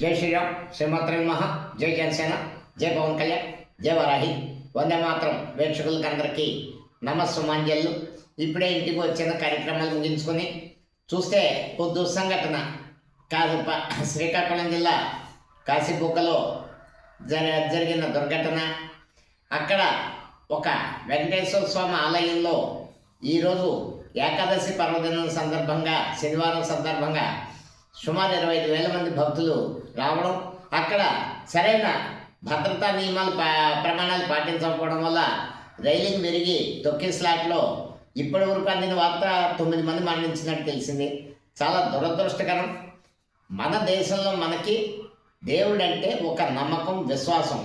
జై శ్రీరామ్, శ్రీమాత్రే నమః. జై జనసేన, జై పవన్ కళ్యాణ్, జై వరాహి. వందే మాత్రం వీక్షకులకి అందరికీ నమస్సుమాంజలు. ఇప్పుడే ఇంటికి వచ్చిన కార్యక్రమాలు ముగించుకొని చూస్తే ఓ దుస్సంఘటన కాదు, శ్రీకాకుళం జిల్లా కాశీబుగ్గలో జరిగిన దుర్ఘటన. అక్కడ ఒక వెంకటేశ్వర స్వామి ఆలయంలో ఈరోజు ఏకాదశి పర్వదినం సందర్భంగా, శనివారం సందర్భంగా సుమారు 25,000 మంది భక్తులు రావడం, అక్కడ సరైన భద్రతా నియమాలు ప్రమాణాలు పాటించకపోవడం వల్ల రైలింగ్ విరిగి తొక్కిస్లాట్లో ఇప్పటి వరకు అందిన వార్త 9 మంది మరణించినట్టు తెలిసింది. చాలా దురదృష్టకరం. మన దేశంలో మనకి దేవుడంటే ఒక నమ్మకం, విశ్వాసం.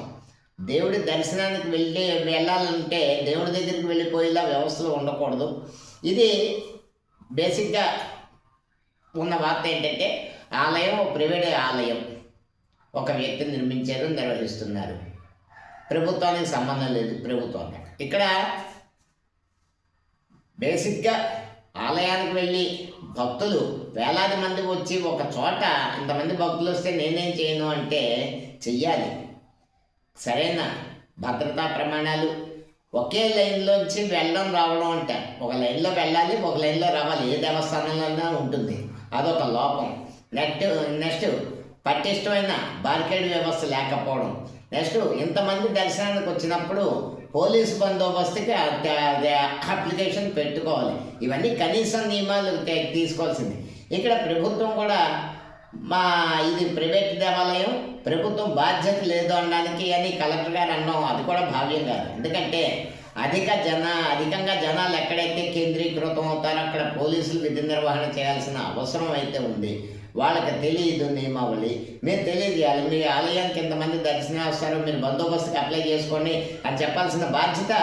దేవుడి దర్శనానికి వెళ్ళాలంటే దేవుడి దగ్గరికి వెళ్ళిపోయేలా వ్యవస్థలు ఉండకూడదు. ఇది బేసిక్గా ఉన్న వార్త ఏంటంటే, ఆలయం ప్రైవేట్ ఆలయం ఒక వ్యక్తి నిర్మించారు, నిర్వహిస్తున్నారు. ప్రభుత్వానికి సంబంధం లేదు. ప్రభుత్వం ఇక్కడ బేసిక్గా ఆలయానికి వెళ్ళి భక్తులు వేలాది మంది వచ్చి ఒక చోట ఇంతమంది భక్తులు వస్తే నేనేం చేయను అంటే చెయ్యాలి. సరైన భద్రతా ప్రమాణాలు, ఒకే లైన్లోంచి వెళ్ళడం రావడం అంటే ఒక లైన్లో వెళ్ళాలి, ఒక లైన్లో రావాలి. ఏ దేవస్థానంలోనే ఉంటుంది, అదొక లోపం. నెక్స్ట్ పటిష్టమైన బార్కేడ్ వ్యవస్థ లేకపోవడం. నెక్స్ట్ ఇంతమంది దర్శనానికి వచ్చినప్పుడు పోలీసు బందోబస్తుకి అప్లికేషన్ పెట్టుకోవాలి. ఇవన్నీ కనీస నియమాలు తీసుకోవాల్సింది. ఇక్కడ ప్రభుత్వం కూడా ఇది ప్రైవేట్ దేవాలయం, ప్రభుత్వం బాధ్యత లేదు అనడానికి అని కలెక్టర్ గారు అన్నాం, అది కూడా భావ్యం కాదు. ఎందుకంటే అధికంగా జనాలు ఎక్కడైతే కేంద్రీకృతం అవుతారో అక్కడ పోలీసులు విధి నిర్వహణ చేయాల్సిన అవసరం అయితే ఉంది. వాళ్ళకి తెలియదు నియమావళి, మీరు తెలియజేయాలి. మీ ఆలయానికి ఎంతమంది దర్శనం వస్తారో మీరు బందోబస్తుకి అప్లై చేసుకోండి అని చెప్పాల్సిన బాధ్యత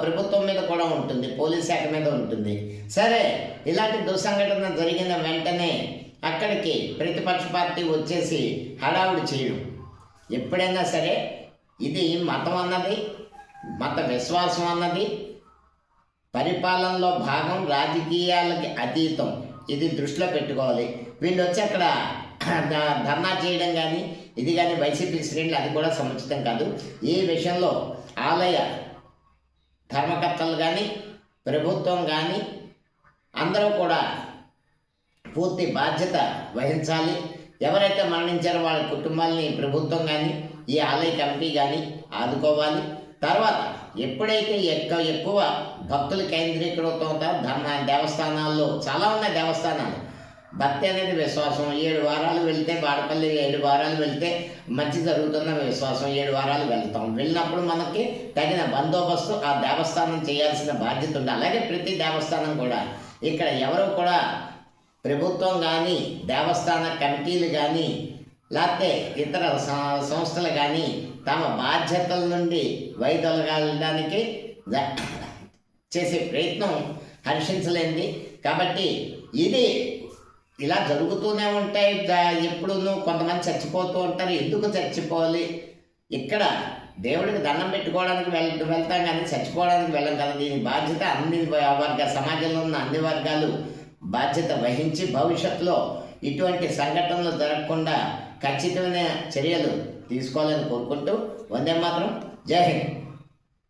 ప్రభుత్వం మీద కూడా ఉంటుంది, పోలీస్ శాఖ మీద ఉంటుంది. సరే, ఇలాంటి దుస్సంఘటన జరిగిన వెంటనే అక్కడికి ప్రతిపక్ష పార్టీ వచ్చేసి హడావుడి చేయడం. ఎప్పుడైనా సరే ఇది మతం అన్నది, మత విశ్వాసం అన్నది పరిపాలనలో భాగం, రాజకీయాలకి అతీతం. ఇది దృష్టిలో పెట్టుకోవాలి. వీళ్ళు వచ్చి అక్కడ ధర్నా చేయడం కానీ ఇది కానీ వైసీపీ శ్రేణులు అది కూడా సముచితం కాదు. ఈ విషయంలో ఆలయ ధర్మకర్తలు కానీ ప్రభుత్వం కానీ అందరూ కూడా పూర్తి బాధ్యత వహించాలి. ఎవరైతే మరణించారో వాళ్ళ కుటుంబాలని ప్రభుత్వం కానీ ఈ ఆలయ కమిటీ కానీ ఆదుకోవాలి. తర్వాత ఎప్పుడైతే ఎక్కువ భక్తులు కేంద్రీకృతం అవుతారో దేవస్థానాల్లో చాలా ఉన్నాయి దేవస్థానాలు. భక్తి అనేది విశ్వాసం. 7 వారాలు వెళ్తే బాడపల్లి 7 వారాలు వెళ్తే మంచి జరుగుతున్న విశ్వాసం. 7 వారాలు వెళ్తాం. వెళ్ళినప్పుడు మనకి తగిన బందోబస్తు ఆ దేవస్థానం చేయాల్సిన బాధ్యత ఉంది. అలాగే ప్రతి దేవస్థానం కూడా ఇక్కడ ఎవరు కూడా ప్రభుత్వం కానీ దేవస్థాన కమిటీలు కానీ లేకపోతే ఇతర సంస్థలు కానీ తమ బాధ్యతల నుండి వైదొలగడానికి చేసే ప్రయత్నం హర్షించలేనిది. కాబట్టి ఇది ఇలా జరుగుతూనే ఉంటాయి. ఎప్పుడూ కొంతమంది చచ్చిపోతూ ఉంటారు. ఎందుకు చచ్చిపోవాలి? ఇక్కడ దేవుడికి దండం పెట్టుకోవడానికి వెళ్తాం కానీ చచ్చిపోవడానికి వెళ్ళం కదా. దీని బాధ్యత అన్ని సమాజంలో ఉన్న అన్ని వర్గాలు బాధ్యత వహించి భవిష్యత్తులో ఇటువంటి సంఘటనలు జరగకుండా ఖచ్చితమైన చర్యలు తీసుకోవాలని కోరుకుంటూ వందే మాత్రం. జై హింద్.